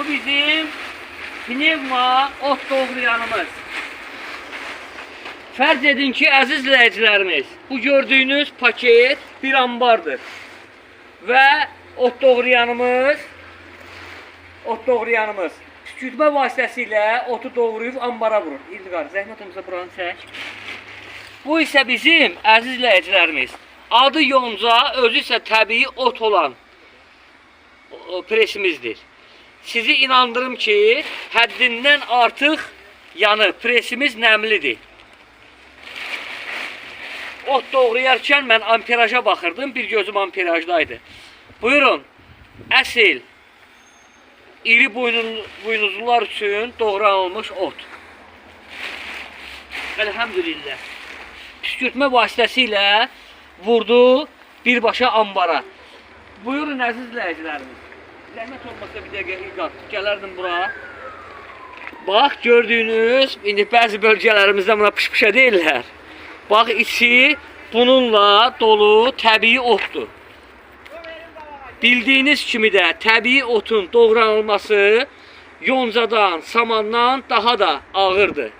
Bu bizim pnevma ot doğrayanımız. Fərz edin ki, əziz izləyicilərimiz, bu gördüyünüz paket bir ambardır. Və ot doğrayanımız püskürtmə vasitəsilə otu doğrayıb ambara vurur. İlqar, zəhmət olmasa buranı çək. Bu isə bizim əziz izləyicilərimiz. Adı yonca, özü isə təbii ot olan presimizdir. Sizi inandırım ki, həddindən artıq presimiz nəmlidir. Ot doğrayarkən mən amperaja baxırdım, bir gözüm amperajdaydı. Buyurun, əsl iri buynuzlular üçün doğranılmış ot. Elhamdülillah. Püskürtmə vasitəsilə vurdu birbaşa ambara. Buyurun əziz izləyicilərimiz. Zəhmət olmasa bir dəqiqə İlqar, gələrdim bura. Bax, gördüyünüz, indi bəzi bölgələrimizdə buna pış-pışa deyirlər. Bax, içi bununla dolu təbii otdur. Bildiyiniz kimi də təbii otun doğranılması yoncadan, samandan daha da ağırdır.